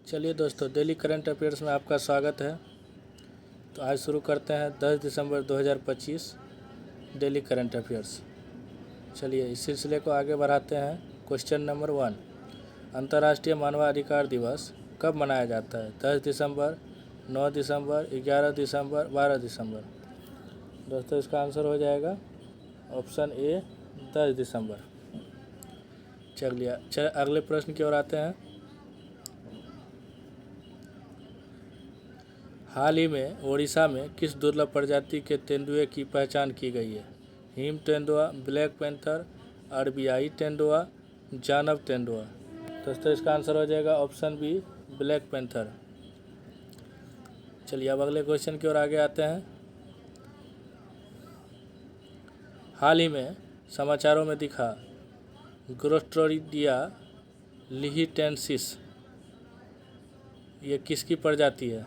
चलिए दोस्तों, daily current affairs में आपका स्वागत है। तो आज शुरू करते हैं 10 दिसंबर 2025 डेली करंट अफेयर्स। चलिए इस सिलसिले को आगे बढ़ाते हैं। क्वेश्चन नंबर 1, अंतर्राष्ट्रीय मानवाधिकार दिवस कब मनाया जाता है? 10 दिसंबर, 9 दिसंबर, 11 दिसंबर, 12 दिसंबर। दोस्तों इसका आंसर हो जाएगा ऑप्शन ए 10 दिसंबर। चलिए अगले प्रश्न की ओर आते हैं। हाल ही में ओडिशा में किस दुर्लभ प्रजाति के तेंदुए की पहचान की गई है? हिम तेंदुआ, ब्लैक पैंथर, अरबियाई तेंदुआ, जानव तेंदुआ। दोस्तों इसका आंसर हो जाएगा ऑप्शन बी ब्लैक पैंथर। चलिए अब अगले क्वेश्चन की ओर आगे आते हैं। हाल ही में समाचारों में दिखा ग्रोस्ट्रोरिडिया लिहिटेंसिस, ये किसकी प्रजाति है?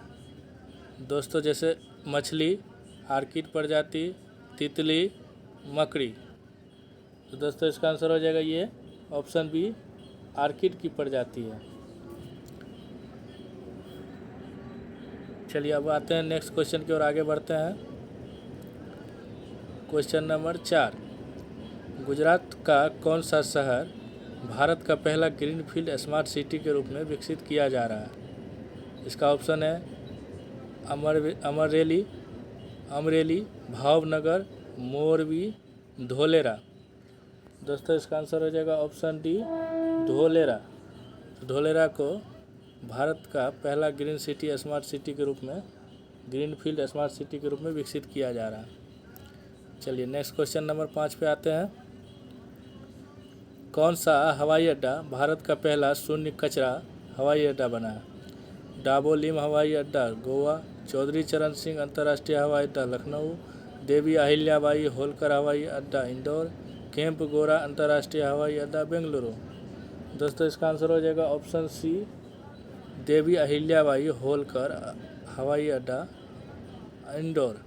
दोस्तों जैसे मछली, आर्किड प्रजाति, तितली, मकड़ी। तो दोस्तों इसका आंसर हो जाएगा ये ऑप्शन बी आर्किड की प्रजाति है। चलिए अब आते हैं नेक्स्ट क्वेश्चन की ओर आगे बढ़ते हैं। क्वेश्चन नंबर 4, गुजरात का कौन सा शहर भारत का पहला ग्रीनफील्ड स्मार्ट सिटी के रूप में विकसित किया जा रहा है? इसका ऑप्शन है अमरेली, भावनगर, मोरबी, धोलेरा। दोस्तों इसका आंसर हो जाएगा ऑप्शन डी धोलेरा। धोलेरा को भारत का पहला ग्रीन सिटी स्मार्ट सिटी के रूप में, ग्रीनफील्ड स्मार्ट सिटी के रूप में विकसित किया जा रहा है। चलिए नेक्स्ट क्वेश्चन नंबर 5 पे आते हैं। कौन सा हवाई अड्डा भारत का पहला शून्य कचरा हवाई अड्डा बना है? डाबोलिम हवाई अड्डा गोवा, चौधरी चरण सिंह अंतर्राष्ट्रीय हवाई अड्डा लखनऊ, देवी अहिल्याबाई होलकर हवाई अड्डा इंदौर, कैंप गोरा अंतर्राष्ट्रीय हवाई अड्डा बेंगलुरु। दोस्तों इसका आंसर हो जाएगा ऑप्शन सी देवी अहिल्याबाई होलकर हवाई अड्डा इंदौर।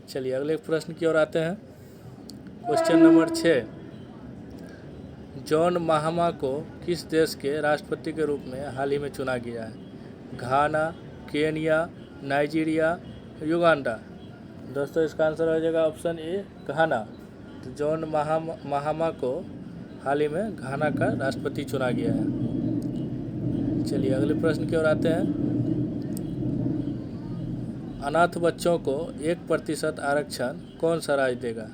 चलिए अगले प्रश्न की ओर आते हैं। क्वेश्चन नंबर 6, जॉन महामा को किस देश के राष्ट्रपति के रूप में हाल ही में चुना गया है? घाना, केनिया, नाइजीरिया, युगांडा। दोस्तों इसका आंसर हो जाएगा ऑप्शन ए घाना। तो जॉन महामा को हाल ही में घाना का राष्ट्रपति चुना गया है। चलिए अगले प्रश्न की ओर आते हैं। अनाथ बच्चों को 1% आरक्षण कौन सा राज्य देगा?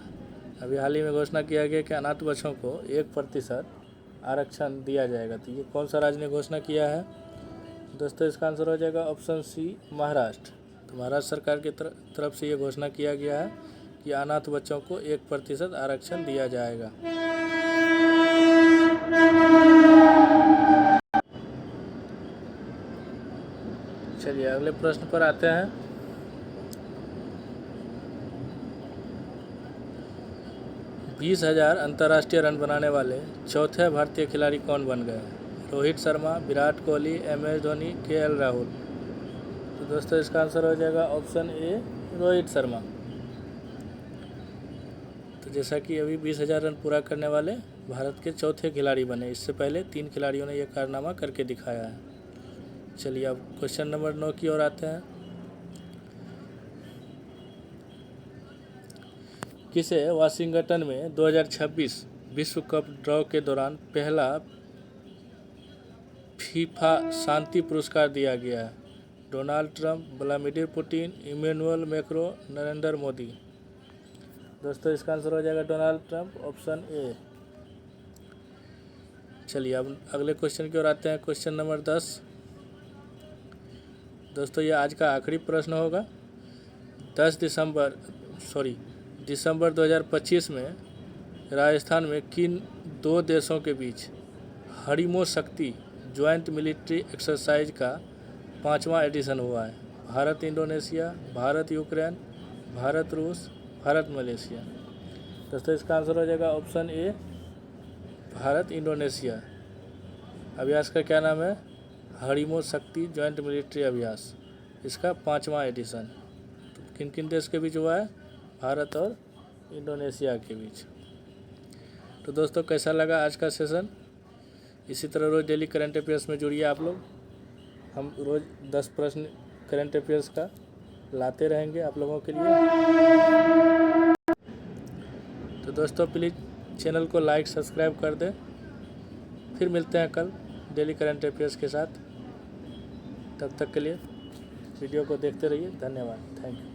अभी हाल ही में घोषणा किया गया कि अनाथ बच्चों को 1% आरक्षण दिया जाएगा। तो ये कौन सा राज्य ने घोषणा किया है? दोस्तों इसका आंसर हो जाएगा ऑप्शन सी महाराष्ट्र। तो महाराष्ट्र सरकार की तरफ से ये घोषणा किया गया है कि अनाथ बच्चों को 1% आरक्षण दिया जाएगा। चलिए अगले प्रश्न पर आते हैं। बीस 20,000 अंतर्राष्ट्रीय रन बनाने वाले चौथे भारतीय खिलाड़ी कौन बन गए? Rohit Sharma, Virat Kohli, MS Dhoni, KL Rahul. तो दोस्तों इसका आंसर हो जाएगा ऑप्शन ए रोहित शर्मा। तो जैसा कि अभी 20,000 रन पूरा करने वाले भारत के चौथे खिलाड़ी बने, इससे पहले 3 खिलाड़ियों ने यह कारनामा करके दिखाया है। चलिए अब क्वेश्चन नंबर 9 की ओर आते हैं। किसे वाशिंगटन में 2026 विश्व कप ड्रॉ के दौरान पहला फीफा शांति पुरस्कार दिया गया है? Donald Trump, Vladimir Putin, Emmanuel Macron, Narendra Modi. दोस्तों इसका आंसर हो जाएगा डोनाल्ड ट्रंप, ऑप्शन ए। चलिए अब अगले क्वेश्चन की ओर आते हैं। Question number 10। दोस्तों ये आज का आखिरी प्रश्न होगा। दिसंबर 2025 में राजस्थान में किन 2 देशों के बीच हरिमो शक्ति ज्वाइंट मिलिट्री एक्सरसाइज का 5वां एडिशन हुआ है? भारत इंडोनेशिया, भारत यूक्रेन, भारत रूस, भारत मलेशिया। दोस्तों इसका आंसर हो जाएगा ऑप्शन ए भारत इंडोनेशिया। अभ्यास का क्या नाम है? हरिमो शक्ति ज्वाइंट मिलिट्री अभ्यास। इसका 5वां एडिशन तो किन किन देश के बीच हुआ है? भारत और इंडोनेशिया के बीच। तो दोस्तों कैसा लगा आज का सेशन? इसी तरह रोज़ डेली करंट अफेयर्स में जुड़िए आप लोग। हम रोज़ 10 प्रश्न करंट अफेयर्स का लाते रहेंगे आप लोगों के लिए। तो दोस्तों प्लीज़ चैनल को लाइक सब्सक्राइब कर दें। फिर मिलते हैं कल डेली करंट अफेयर्स के साथ। तब तक के लिए वीडियो को देखते रहिए। धन्यवाद। Thank you.